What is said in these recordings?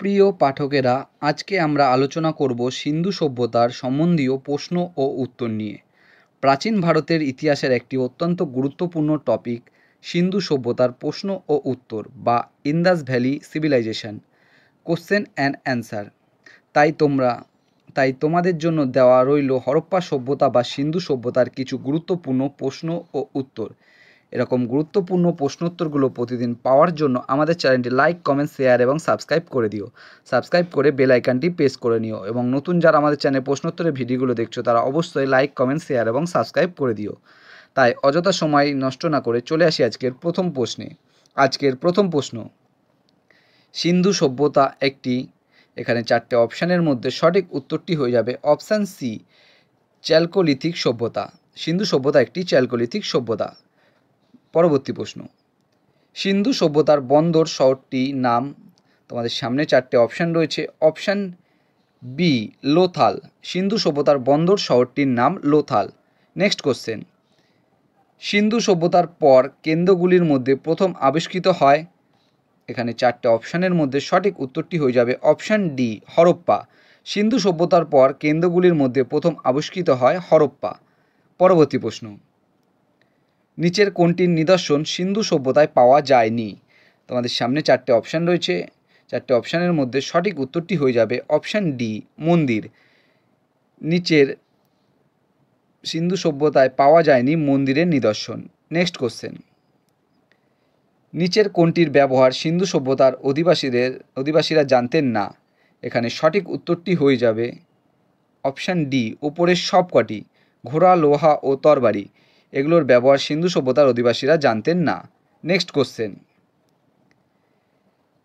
প্রিয় পাঠকেরা, আজকে আমরা আলোচনা করব সিন্ধু সভ্যতার সম্বন্ধীয় প্রশ্ন ও উত্তর নিয়ে। প্রাচীন ভারতের ইতিহাসের একটি অত্যন্ত গুরুত্বপূর্ণ টপিক সিন্ধু সভ্যতার প্রশ্ন ও উত্তর বা Indus valley civilisation question and answer. তাই তোমাদের জন্য দেওয়া রইল হরপ্পা সভ্যতা বা সিন্ধু সভ্যতার কিছু গুরুত্বপূর্ণ প্রশ্ন ও উত্তর। এরকম গুরুত্বপূর্ণ প্রশ্নোত্তরগুলো প্রতিদিন পাওয়ার জন্য আমাদের চ্যানেলটি লাইক, কমেন্ট, শেয়ার এবং সাবস্ক্রাইব করে দিও। সাবস্ক্রাইব করে বেল আইকনটি প্রেস করে নিও এবং নতুন যারা আমাদের চ্যানেলে প্রশ্নোত্তরের ভিডিওগুলো দেখছো তারা অবশ্যই লাইক, কমেন্ট, শেয়ার এবং সাবস্ক্রাইব করে দিও। তাই অযথা সময় নষ্ট না করে চলে আসি আজকের প্রথম প্রশ্নে। আজকের প্রথম প্রশ্ন, সিন্ধু সভ্যতা একটি, এখানে চারটে অপশানের মধ্যে সঠিক উত্তরটি হয়ে যাবে অপশান সি, চ্যালকোলিথিক সভ্যতা। সিন্ধু সভ্যতা একটি চ্যালকোলিথিক সভ্যতা। পরবর্তী প্রশ্ন, সিন্ধু সভ্যতার বন্দর শহরটির নাম, তোমাদের সামনে চারটে অপশান রয়েছে। Option B, Lothal. সিন্ধু সভ্যতার বন্দর শহরটির নাম লোথাল। নেক্সট কোশ্চেন, সিন্ধু সভ্যতার পর কেন্দ্রগুলির মধ্যে প্রথম আবিষ্কৃত হয়, এখানে চারটে অপশানের মধ্যে সঠিক উত্তরটি হয়ে যাবে অপশান ডি, হরপ্পা। সিন্ধু সভ্যতার পর কেন্দ্রগুলির মধ্যে প্রথম আবিষ্কৃত হয় হরপ্পা। পরবর্তী প্রশ্ন, নিচের কোনটির নিদর্শন সিন্ধু সভ্যতায় পাওয়া যায়নি? তোমাদের সামনে চারটে অপশান রয়েছে। চারটে অপশানের মধ্যে সঠিক উত্তরটি হয়ে যাবে অপশান ডি, মন্দির। নিচের সিন্ধু সভ্যতায় পাওয়া যায়নি মন্দিরের নিদর্শন। নেক্সট কোশ্চেন, নিচের কোনটির ব্যবহার সিন্ধু সভ্যতার অধিবাসীরা জানতেন না? এখানে সঠিক উত্তরটি হয়ে যাবে অপশান ডি, উপরের সব কটি। ঘোড়া, লোহা ও তরবারি এগুলোর ব্যবহার সিন্ধু সভ্যতার অধিবাসীরা জানতেন না। নেক্সট কোশ্চেন,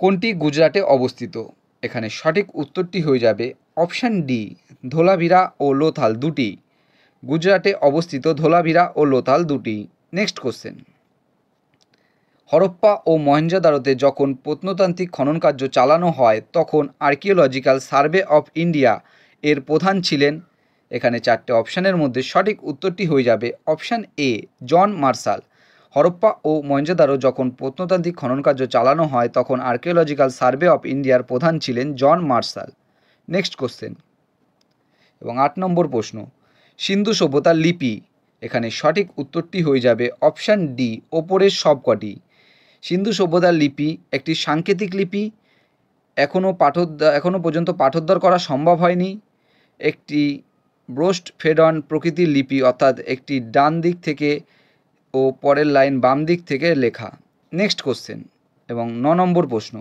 কোনটি গুজরাটে অবস্থিত? এখানে সঠিক উত্তরটি হয়ে যাবে অপশান ডি, ধোলাভিরা ও লোথাল দুটি। গুজরাটে অবস্থিত ধোলাভিরা ও লোথাল দুটি। নেক্সট কোশ্চেন, হরপ্পা ও মহেঞ্জোদারোতে যখন প্রত্নতান্ত্রিক খনন কার্য চালানো হয় তখন আর্কিওলজিক্যাল সার্ভে অফ ইন্ডিয়া এর প্রধান ছিলেন? এখানে চারটে অপশানের মধ্যে সঠিক উত্তরটি হয়ে যাবে option A, John Marshall. Harappa ও মহেঞ্জোদারো যখন প্রত্নতান্ত্রিক খনন কার্য চালানো হয় তখন আর্কিওলজিক্যাল সার্ভে অফ ইন্ডিয়ার প্রধান ছিলেন জন মার্শাল। নেক্সট কোশ্চেন এবং 8 নম্বর প্রশ্ন, সিন্ধু সভ্যতার লিপি, এখানে সঠিক উত্তরটি হয়ে যাবে অপশান ডি, ওপরের সবকটি। সিন্ধু সভ্যতার লিপি একটি সাংকেতিক লিপি, এখনও পর্যন্ত পাঠোদ্ধার করা সম্ভব হয়নি। একটি ব্রোস্ট ফেডন প্রকৃতির লিপি, অর্থাৎ একটি ডান দিক থেকে ও পরের লাইন বাম দিক থেকে লেখা। নেক্সট কোশ্চেন এবং 9 নম্বর প্রশ্ন,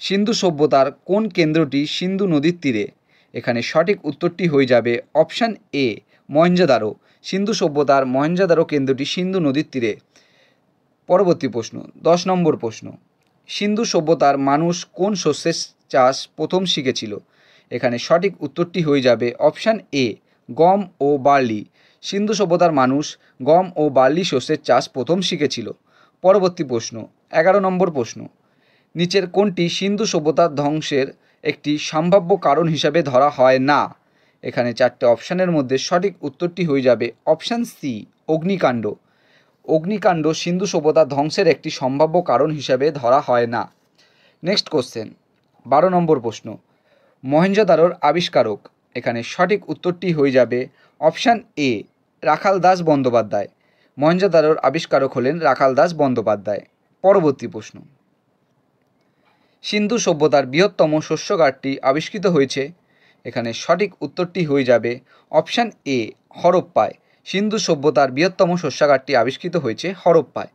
সিন্ধু সভ্যতার কোন কেন্দ্রটি সিন্ধু নদীর তীরে? এখানে সঠিক উত্তরটি হয়ে যাবে অপশান এ, মহেঞ্জোদারো। সিন্ধু সভ্যতার মহেঞ্জোদারো কেন্দ্রটি সিন্ধু নদীর তীরে। পরবর্তী প্রশ্ন 10 নম্বর প্রশ্ন, সিন্ধু সভ্যতার মানুষ কোন শস্যের চাষ প্রথম শিখেছিল? এখানে সঠিক উত্তরটি হয়ে যাবে অপশান এ, গম ও বার্লি। সিন্ধু সভ্যতার মানুষ গম ও বার্লি শস্যের চাষ প্রথম শিখেছিল। পরবর্তী প্রশ্ন 11 নম্বর প্রশ্ন, নিচের কোনটি সিন্ধু সভ্যতার ধ্বংসের একটি সম্ভাব্য কারণ হিসাবে ধরা হয় না? এখানে চারটে অপশানের মধ্যে সঠিক উত্তরটি হয়ে যাবে অপশান সি, অগ্নিকাণ্ড। অগ্নিকাণ্ড সিন্ধু সভ্যতার ধ্বংসের একটি সম্ভাব্য কারণ হিসাবে ধরা হয় না। নেক্সট কোশ্চেন 12 নম্বর প্রশ্ন, মহেঞ্জোদারোর আবিষ্কারক? এখানে সঠিক উত্তরটি হয়ে যাবে অপশান এ, রাখাল দাস বন্দ্যোপাধ্যায়। মহেঞ্জোদারোর আবিষ্কারক হলেন রাখাল দাস বন্দ্যোপাধ্যায়। পরবর্তী প্রশ্ন, সিন্ধু সভ্যতার বৃহত্তম শস্যাগারটি আবিষ্কৃত হয়েছে? এখানে সঠিক উত্তরটি হয়ে যাবে অপশান এ, হরপ্পায়। সিন্ধু সভ্যতার বৃহত্তম শস্যাগারটি আবিষ্কৃত হয়েছে হরপ্পায়।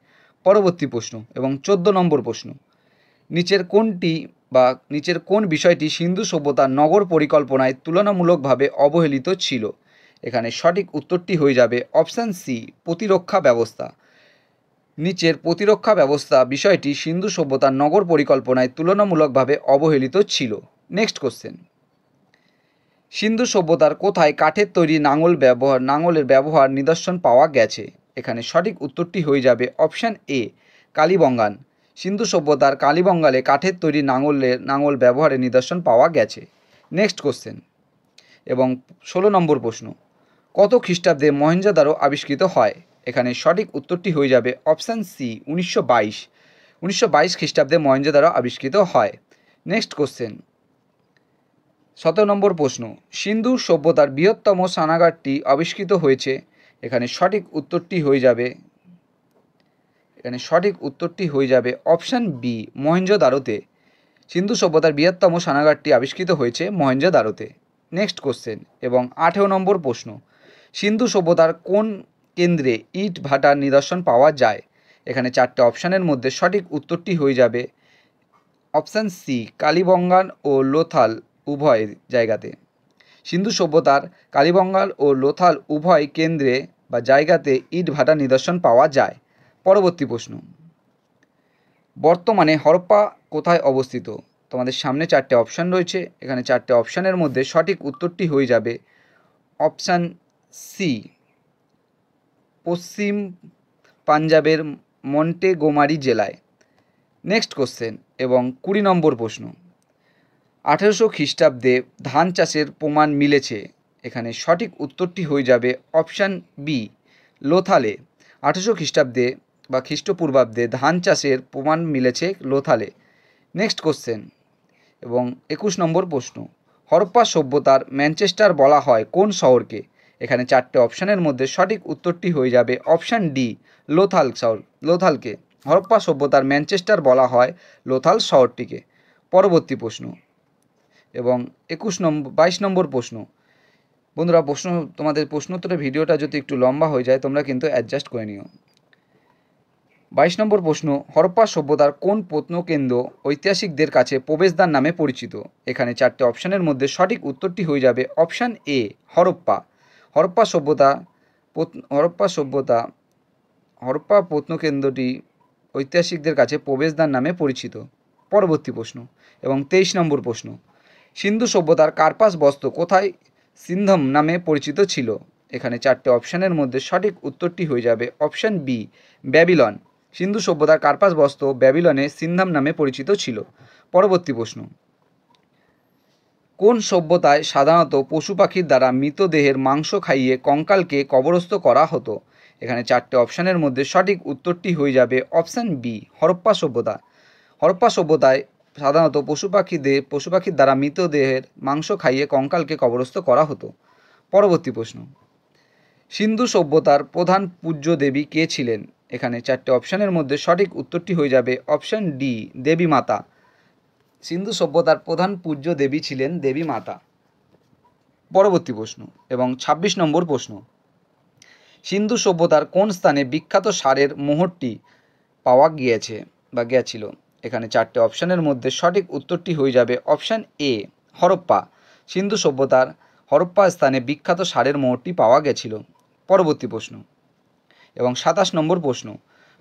পরবর্তী প্রশ্ন এবং 14 নম্বর প্রশ্ন, নিচের কোন বিষয়টি সিন্ধু সভ্যতার নগর পরিকল্পনায় তুলনামূলকভাবে অবহেলিত ছিল? এখানে সঠিক উত্তরটি হয়ে যাবে অপশান সি, প্রতিরক্ষা ব্যবস্থা। নিচের প্রতিরক্ষা ব্যবস্থা বিষয়টি সিন্ধু সভ্যতার নগর পরিকল্পনায় তুলনামূলকভাবে অবহেলিত ছিল। নেক্সট কোশ্চেন, সিন্ধু সভ্যতার কোথায় কাঠের তৈরি নাঙলের ব্যবহার নিদর্শন পাওয়া গেছে? এখানে সঠিক উত্তরটি হয়ে যাবে অপশান এ, কালীবঙ্গান। সিন্ধু সভ্যতার কালীবঙ্গালে কাঠের তৈরি নাঙল ব্যবহারের নিদর্শন পাওয়া গেছে। নেক্সট কোশ্চেন এবং 16 নম্বর প্রশ্ন, কত খ্রিস্টাব্দে মহেঞ্জোদারো আবিষ্কৃত হয়? এখানে সঠিক উত্তরটি হয়ে যাবে অপশান সি, 1922 খ্রিস্টাব্দে মহেঞ্জোদারো আবিষ্কৃত হয়। নেক্সট কোশ্চেন 17 নম্বর প্রশ্ন, সিন্ধু সভ্যতার বৃহত্তম স্নানাগারটি আবিষ্কৃত হয়েছে। এখানে সঠিক উত্তরটি হয়ে যাবে অপশান বি, মহেঞ্জোদারোতে। সিন্ধু সভ্যতার বৃহত্তম স্নানাগারটি আবিষ্কৃত হয়েছে মহেঞ্জোদারোতে। নেক্সট কোশ্চেন এবং 18 নম্বর প্রশ্ন, সিন্ধু সভ্যতার কোন কেন্দ্রে ইট ভাটার নিদর্শন পাওয়া যায়? এখানে 4টে অপশানের মধ্যে সঠিক উত্তরটি হয়ে যাবে অপশান সি, কালীবঙ্গান ও লোথাল উভয় জায়গাতে। সিন্ধু সভ্যতার কালীবঙ্গাল ও লোথাল উভয় কেন্দ্রে বা জায়গাতে ইট ভাটার নিদর্শন পাওয়া যায়। পরবর্তী প্রশ্ন, বর্তমানে হরপ্পা কোথায় অবস্থিত? তোমাদের সামনে 4টে অপশান রয়েছে। এখানে 4টে অপশানের মধ্যে সঠিক উত্তরটি হয়ে যাবে অপশান সি, পশ্চিম পাঞ্জাবের মন্টেগোমারি জেলায়। নেক্সট কোশ্চেন এবং 20 নম্বর প্রশ্ন, 1800 খ্রিস্টাব্দে ধান চাষের প্রমাণ মিলেছে। এখানে সঠিক উত্তরটি হয়ে যাবে অপশান বি, লোথালে। 1800 খ্রিস্টাব্দে বা খ্রিস্টপূর্বাব্দে ধান চাষের প্রমাণ মিলেছে লোথালে। নেক্সট কোশ্চেন এবং 21 নম্বর প্রশ্ন, হরপ্পা সভ্যতার ম্যানচেস্টার বলা হয় কোন শহরকে? এখানে 4টে অপশানের মধ্যে সঠিক উত্তরটি হয়ে যাবে অপশান ডি, লোথালকে। হরপ্পা সভ্যতার ম্যানচেস্টার বলা হয় লোথাল শহরটিকে। পরবর্তী প্রশ্ন এবং 22 নম্বর প্রশ্ন। বন্ধুরা, তোমাদের প্রশ্নোত্তরের ভিডিওটা যদি একটু লম্বা হয়ে যায় তোমরা কিন্তু অ্যাডজাস্ট করে নিও। 22 নম্বর প্রশ্ন, হরপ্পা সভ্যতার কোন প্রত্নকেন্দ্র ঐতিহাসিকদের কাছে প্রবেশদ্বার নামে পরিচিত? এখানে 4টে অপশানের মধ্যে সঠিক উত্তরটি হয়ে যাবে অপশান এ, হরপ্পা। হরপ্পা প্রত্নকেন্দ্রটি ঐতিহাসিকদের কাছে প্রবেশদ্বার নামে পরিচিত। পরবর্তী প্রশ্ন এবং 23 নম্বর প্রশ্ন, সিন্ধু সভ্যতার কার্পাস বস্ত্র কোথায় সিন্ধম নামে পরিচিত ছিল? এখানে 4টে অপশানের মধ্যে সঠিক উত্তরটি হয়ে যাবে অপশান বি, ব্যাবিলন। সিন্ধু সভ্যতার কার্পাস বস্ত্র ব্যাবিলনে সিন্ধম নামে পরিচিত ছিল। পরবর্তী প্রশ্ন, কোন সভ্যতায় সাধারণত পশু পাখির দ্বারা মৃতদেহের মাংস খাইয়ে কঙ্কালকে কবরস্থ করা হতো? এখানে 4টে অপশানের মধ্যে সঠিক উত্তরটি হয়ে যাবে অপশান বি, হরপ্পা সভ্যতা। হরপ্পা সভ্যতায় সাধারণত পশু পাখির দ্বারা মৃতদেহের মাংস খাইয়ে কঙ্কালকে কবরস্থ করা হতো। পরবর্তী প্রশ্ন, সিন্ধু সভ্যতার প্রধান পূজ্য দেবী কে ছিলেন? এখানে 4টে অপশানের মধ্যে সঠিক উত্তরটি হয়ে যাবে অপশান ডি, দেবী মাতা। সিন্ধু সভ্যতার প্রধান পূজ্য দেবী ছিলেন দেবী মাতা। পরবর্তী প্রশ্ন এবং 26 নম্বর প্রশ্ন, সিন্ধু সভ্যতার কোন স্থানে বিখ্যাত সারের মোহরটি পাওয়া গিয়েছিল? এখানে 4টে অপশানের মধ্যে সঠিক উত্তরটি হয়ে যাবে অপশান এ, হরপ্পা। সিন্ধু সভ্যতার হরপ্পা স্থানে বিখ্যাত সারের মোহরটি পাওয়া গেছিল। পরবর্তী প্রশ্ন এবং 27 নম্বর প্রশ্ন,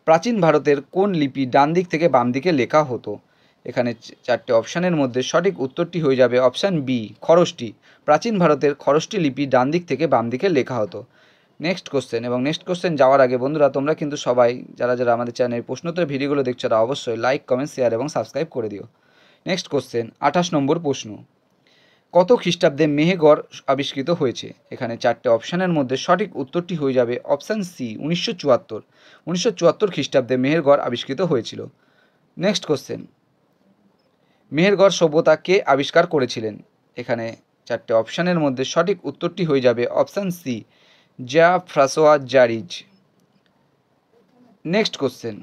প্রাচীন ভারতের কোন লিপি ডান দিক থেকে বাম দিকে লেখা হতো? এখানে 4টে অপশানের মধ্যে সঠিক উত্তরটি হয়ে যাবে অপশান বি, খরষ্টি। প্রাচীন ভারতের খরষ্টি লিপি ডান দিক থেকে বাম দিকে লেখা হতো। নেক্সট কোশ্চেন এবং নেক্সট কোশ্চেন যাওয়ার আগে বন্ধুরা, তোমরা কিন্তু সবাই যারা আমাদের চ্যানেলের প্রশ্নোত্তর ভিডিওগুলো দেখছো তারা অবশ্যই লাইক, কমেন্ট, শেয়ার এবং সাবস্ক্রাইব করে দিও। নেক্সট কোশ্চেন 28 নম্বর প্রশ্ন, কত খ্রিস্টাব্দে মেহেরগড় আবিষ্কৃত হয়েছে? এখানে 4টে অপশানের মধ্যে সঠিক উত্তরটি হয়ে যাবে অপশান সি, 1974। 1974 খ্রিস্টাব্দে মেহেরগড় আবিষ্কৃত হয়েছিল। নেক্সট কোশ্চেন, মেহেরগড় সভ্যতা কে আবিষ্কার করেছিলেন? এখানে 4টে অপশানের মধ্যে সঠিক উত্তরটি হয়ে যাবে option C, Francois Jarrige. Next question,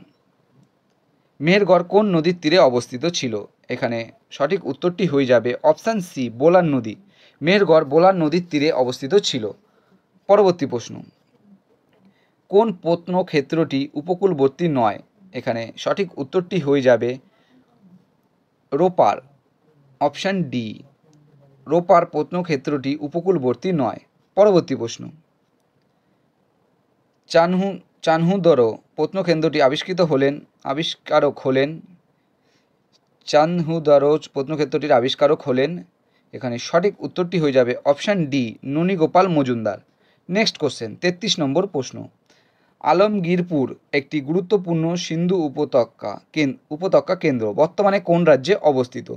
Mehrgarh কোন নদীর তীরে অবস্থিত ছিল? এখানে সঠিক উত্তরটি হয়ে যাবে অপশান সি, বোলান নদী। মেহেরগড় বোলান নদীর তীরে অবস্থিত ছিল। পরবর্তী প্রশ্ন, কোন প্রত্নক্ষেত্রটি উপকূলবর্তী নয়? এখানে সঠিক উত্তরটি হয়ে যাবে রোপার, অপশান ডি, রোপার প্রত্নক্ষেত্রটি উপকূলবর্তী নয়। পরবর্তী প্রশ্ন, চানহুদরো প্রত্নকেন্দ্রটি প্রত্নক্ষেত্রটির আবিষ্কারক হলেন। এখানে সঠিক উত্তরটি হয়ে যাবে option D, Nanigopal Majumdar. Next question 33 নম্বর প্রশ্ন, আলমগীরপুর একটি গুরুত্বপূর্ণ সিন্ধু উপত্যকা কেন্দ্র বর্তমানে কোন রাজ্যে অবস্থিত?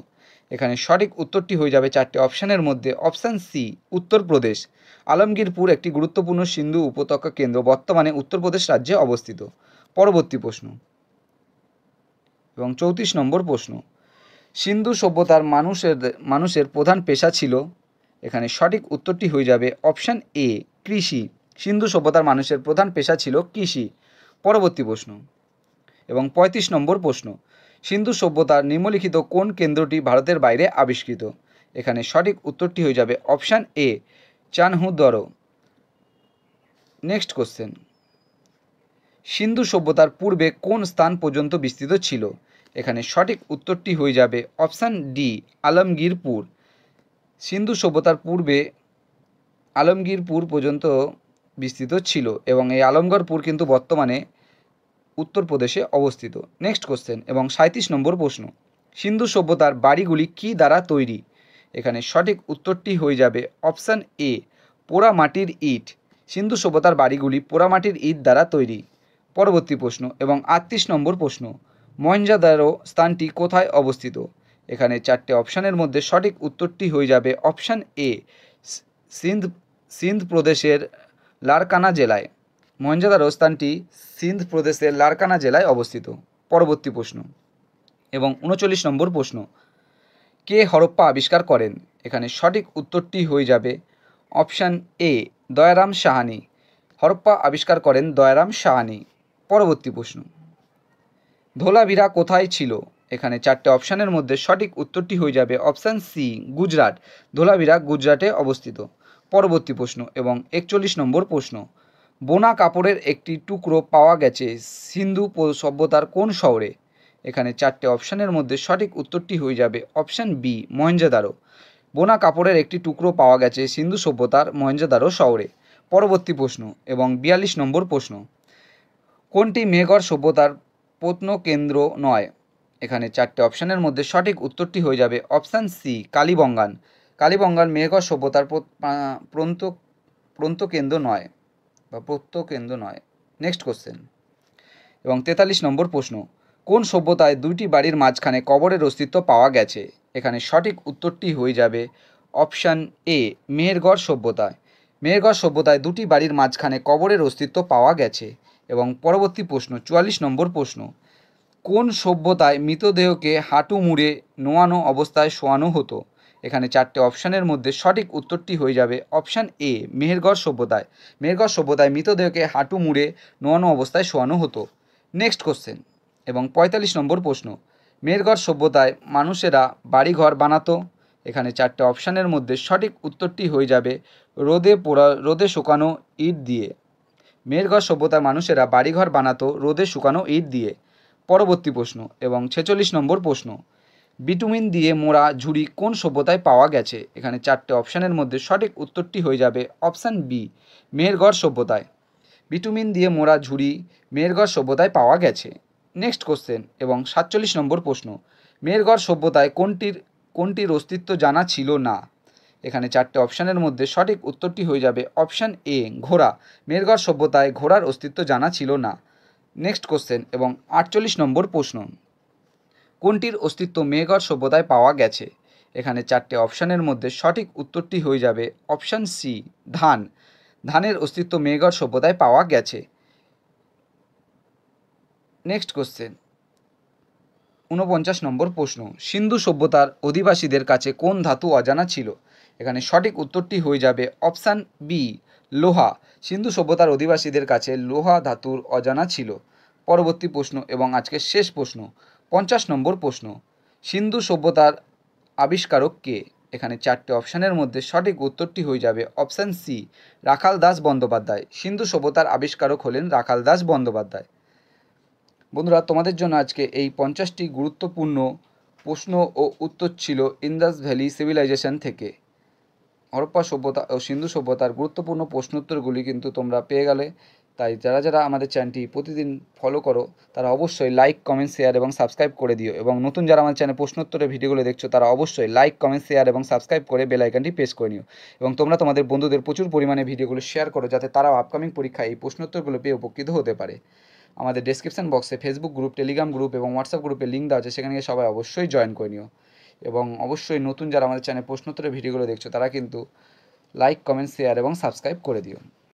এখানে সঠিক উত্তরটি হয়ে যাবে 4টে অপশানের মধ্যে অপশান সি, উত্তরপ্রদেশ। আলমগীরপুর একটি গুরুত্বপূর্ণ সিন্ধু উপত্যকা কেন্দ্র বর্তমানে উত্তরপ্রদেশ রাজ্যে অবস্থিত। পরবর্তী প্রশ্ন এবং 34 নম্বর প্রশ্ন, সিন্ধু সভ্যতার মানুষের প্রধান পেশা ছিল, এখানে সঠিক উত্তরটি হয়ে যাবে অপশান এ কৃষি। সিন্ধু সভ্যতার মানুষের প্রধান পেশা ছিল কৃষি। পরবর্তী প্রশ্ন এবং ৩৫ নম্বর প্রশ্ন, সিন্ধু সভ্যতার নিম্নলিখিত কোন কেন্দ্রটি ভারতের বাইরে আবিষ্কৃত? এখানে সঠিক উত্তরটি হয়ে যাবে অপশান এ চানহুদরো। নেক্সট কোশ্চেন, সিন্ধু সভ্যতার পূর্বে কোন স্থান পর্যন্ত বিস্তৃত ছিল? এখানে সঠিক উত্তরটি হয়ে যাবে অপশান ডি আলমগীরপুর। সিন্ধু সভ্যতার পূর্বে আলমগীরপুর পর্যন্ত বিস্তৃত ছিল এবং এই আলমগড়পুর কিন্তু বর্তমানে উত্তরপ্রদেশে অবস্থিত। নেক্সট কোশ্চেন এবং ৩৭ নম্বর প্রশ্ন, সিন্ধু সভ্যতার বাড়িগুলি কী দ্বারা তৈরি? এখানে সঠিক উত্তরটি হয়ে যাবে অপশান এ পোড়া মাটির ইট। সিন্ধু সভ্যতার বাড়িগুলি পোড়ামাটির ইট দ্বারা তৈরি। পরবর্তী প্রশ্ন এবং ৩৮ নম্বর প্রশ্ন, মহেঞ্জোদারো স্থানটি কোথায় অবস্থিত? এখানে চারটে অপশানের মধ্যে সঠিক উত্তরটি হয়ে যাবে অপশান এ সিন্ধ প্রদেশের লারকানা জেলায়। মহেঞ্জোদারো স্থানটি সিন্ধ প্রদেশের লারকানা জেলায় অবস্থিত। পরবর্তী প্রশ্ন এবং ৩৯ নম্বর প্রশ্ন, কে হরপ্পা আবিষ্কার করেন? এখানে সঠিক উত্তরটি হয়ে যাবে অপশান এ দয়ারাম সাহানি। হরপ্পা আবিষ্কার করেন দয়ারাম সাহানি। পরবর্তী প্রশ্ন, ধোলাভিরা কোথায় ছিল? এখানে চারটে অপশানের মধ্যে সঠিক উত্তরটি হয়ে যাবে অপশান সি গুজরাট। ধোলাভিরা গুজরাটে অবস্থিত। পরবর্তী প্রশ্ন এবং ৪১ নম্বর প্রশ্ন, বোনা কাপড়ের একটি টুকরো পাওয়া গেছে সিন্ধু সভ্যতার কোন শহরে? এখানে চারটে অপশানের মধ্যে সঠিক উত্তরটি হয়ে যাবে অপশান বি মহেঞ্জোদারো। বোনা কাপড়ের একটি টুকরো পাওয়া গেছে সিন্ধু সভ্যতার মহেঞ্জোদারো শহরে। পরবর্তী প্রশ্ন এবং ৪২ নম্বর প্রশ্ন, কোনটি মেহেরগড় সভ্যতার প্রত্নকেন্দ্র নয়? এখানে চারটে অপশানের মধ্যে সঠিক উত্তরটি হয়ে যাবে অপশান সি কালীবঙ্গান। কালীবঙ্গান মেহেরগড় সভ্যতার প্রত্নকেন্দ্র নয় বা প্রত্নকেন্দ্র নয়। নেক্সট কোশ্চেন এবং ৪৩ নম্বর প্রশ্ন, কোন সভ্যতায় দুইটি বাড়ির মাঝখানে কবরের অস্তিত্ব পাওয়া গেছে? এখানে সঠিক উত্তরটি হয়ে যাবে অপশান এ মেহেরগড় সভ্যতায়। মেহেরগড় সভ্যতায় দুটি বাড়ির মাঝখানে কবরের অস্তিত্ব পাওয়া গেছে। এবং পরবর্তী প্রশ্ন ৪৪ নম্বর প্রশ্ন, কোন সভ্যতায় মৃতদেহকে হাঁটু মুড়ে নোয়ানো অবস্থায় শোয়ানো হতো? এখানে চারটে অপশানের মধ্যে সঠিক উত্তরটি হয়ে যাবে অপশান এ মেহেরগড় সভ্যতায়। মেহেরগড় সভ্যতায় মৃতদেহকে হাঁটু মুড়ে নোয়ানো অবস্থায় শোয়ানো হতো। নেক্সট কোশ্চেন এবং ৪৫ নম্বর প্রশ্ন, মেহেরগড় সভ্যতায় মানুষেরা বাড়িঘর বানাতো? এখানে চারটে অপশানের মধ্যে সঠিক উত্তরটি হয়ে যাবে রোদে শুকানো ইট দিয়ে। মেহেরগড় সভ্যতার মানুষেরা বাড়িঘর বানাতো রোদে শুকানো ইট দিয়ে। পরবর্তী প্রশ্ন এবং ৪৬ নম্বর প্রশ্ন, বিটুমিন দিয়ে মোড়া ঝুড়ি কোন সভ্যতায় পাওয়া গেছে? এখানে চারটে অপশানের মধ্যে সঠিক উত্তরটি হয়ে যাবে অপশান বি মেহেরগড় সভ্যতায়। বিটুমিন দিয়ে মোড়া ঝুড়ি মেহেরগড় সভ্যতায় পাওয়া গেছে। নেক্সট কোশ্চেন এবং ৪৭ নম্বর প্রশ্ন, মেহেরগড় সভ্যতায় কোনটির অস্তিত্ব জানা ছিল না? এখানে চারটে অপশানের মধ্যে সঠিক উত্তরটি হয়ে যাবে অপশান এ ঘোড়া। মেহেরগড় সভ্যতায় ঘোড়ার অস্তিত্ব জানা ছিল না। নেক্সট কোশ্চেন এবং ৪৮ নম্বর প্রশ্ন, কোনটির অস্তিত্ব মেহেরগড় সভ্যতায় পাওয়া গেছে? এখানে চারটে অপশানের মধ্যে সঠিক উত্তরটি হয়ে যাবে অপশান সি ধান। ধানের অস্তিত্ব মেহেরগড় সভ্যতায় পাওয়া গেছে। নেক্সট কোশ্চেন ৪৯ নম্বর প্রশ্ন, সিন্ধু সভ্যতার অধিবাসীদের কাছে কোন ধাতু অজানা ছিল? এখানে সঠিক উত্তরটি হয়ে যাবে অপশান বি লোহা। সিন্ধু সভ্যতার অধিবাসীদের কাছে লোহা ধাতুর অজানা ছিল। পরবর্তী প্রশ্ন এবং আজকের শেষ প্রশ্ন ৫০ নম্বর প্রশ্ন, সিন্ধু সভ্যতার আবিষ্কারক কে? এখানে চারটে অপশানের মধ্যে সঠিক উত্তরটি হয়ে যাবে অপশান সি রাখাল দাস বন্দ্যোপাধ্যায়। সিন্ধু সভ্যতার আবিষ্কারক হলেন রাখাল দাস বন্দ্যোপাধ্যায়। বন্ধুরা, তোমাদের জন্য আজকে এই ৫০টি গুরুত্বপূর্ণ প্রশ্ন ও উত্তর ছিল ইন্দাস ভ্যালি সিভিলাইজেশন থেকে। হরপ্পা সভ্যতা ও সিন্ধু সভ্যতার গুরুত্বপূর্ণ প্রশ্নোত্তরগুলি কিন্তু তোমরা পেয়ে গেলে। তাই যারা আমাদের চ্যানেলটি প্রতিদিন ফলো করো তারা অবশ্যই লাইক কমেন্ট শেয়ার এবং সাবস্ক্রাইব করে দিও। এবং নতুন যারা আমার চ্যানেলে প্রশ্নোত্তরের ভিডিওগুলো দেখছো তারা অবশ্যই লাইক কমেন্ট শেয়ার এবং সাবস্ক্রাইব করে বেল আইকনটি প্রেস করে নিও। এবং তোমরা তোমাদের বন্ধুদের প্রচুর পরিমাণে ভিডিওগুলো শেয়ার করো যাতে তারাও আপকামিং পরীক্ষায় এই প্রশ্নোত্তরগুলো পেয়ে উপকৃত হতে পারে। আমাদের ডেসক্রিপশন বক্সে ফেসবুক গ্রুপ, টেলিগ্রাম গ্রুপ এবং হোয়াটসঅ্যাপ গ্রুপের লিঙ্ক দেওয়া আছে, সেখানে গিয়ে সবাই অবশ্যই জয়েন করে নিও। এবং অবশ্যই নতুন যারা আমাদের চ্যানেলে প্রশ্নোত্তরের ভিডিওগুলো দেখছো তারা কিন্তু লাইক কমেন্ট শেয়ার এবং সাবস্ক্রাইব করে দিও।